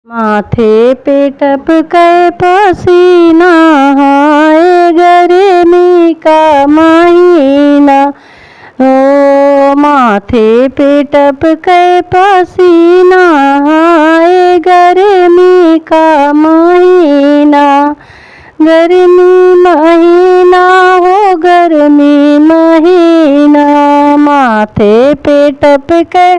माथे पे टपके पसीना, हाय गर्मी का महीना। ओ माथे पे टपके पसीना, हाय गर्मी का महीना। गर्मी महीना हो गर्मी महीना, माथे पे टपके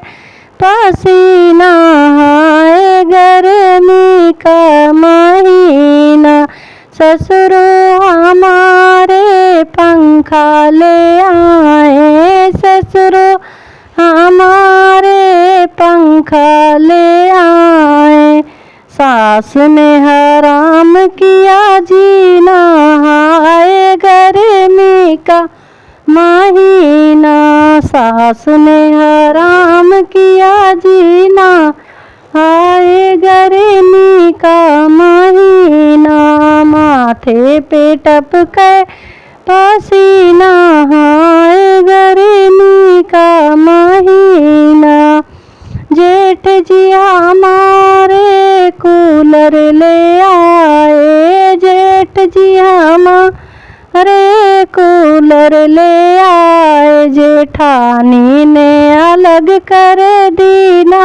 पसीना, हाय गर्मी का महीना। ससुरो हमारे पंखा ले आए, ससुरो हमारे पंखा ले आए। सास ने हराम किया जीना, हाय गर्मी का महीना। सास ने हराम किया जीना, हाय गर्मी का महीना। माथे पे टपके पसीना, हाय गर्मी का महीना। जेठ जी हमारे कूलर ले आए, जेठ जी हमारे कूलर ले आए। जेठानी ने अलग कर दीना,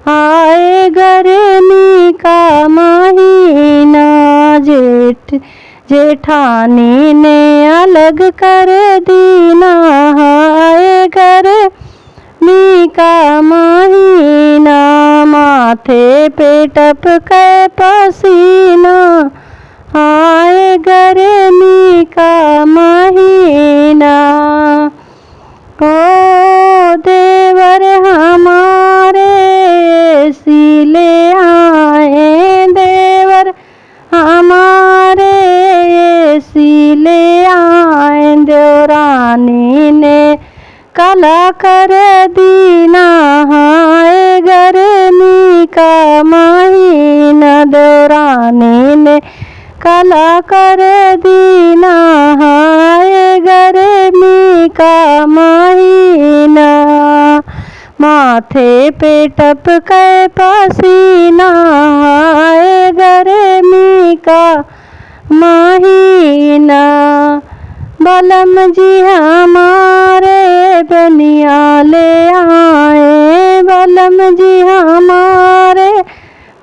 हाय गर्मी का महीना। जेठानी ने अलग कर दीना, हाय गर्मी का महीना। माथे पे टपके पसीना, हाय गर्मी का महीना। ओ देवर हमारे एसी ले आए, देवर हमारे एसी ले आए। देवरानी ने काला कर दीना, हाय गर्मी का महीना। देवरानी ने काला कर दीना, हाय गर्मी का महीना। माथे पे टपके पसीना, हाय गर्मी का महीना। बलम जी हमारे बनिया ले आए, बलम जी हमारे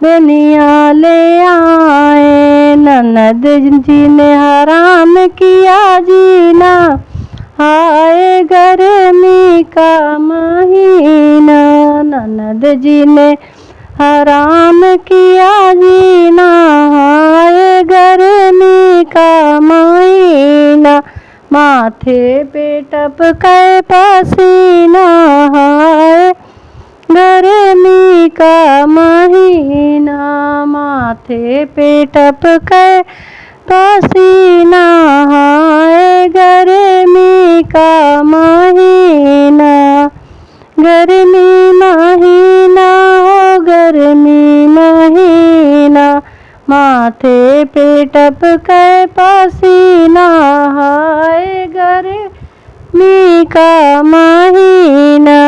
बनिया ले आए। ननद जी ने हराम किया जीना, हाय गर्मी का महीना। ननद जी ने हराम किया जीना, हाय गर्मी का महीना। माथे पे टपके पसीना, हाय गर्मी का महीना। माथे पे टपके पसीना, हाय गर्मी का महीना। गर्मी महीना हो गर्मी महीना, माथे पे टपके पसीना, हाय गर्मी का महीना।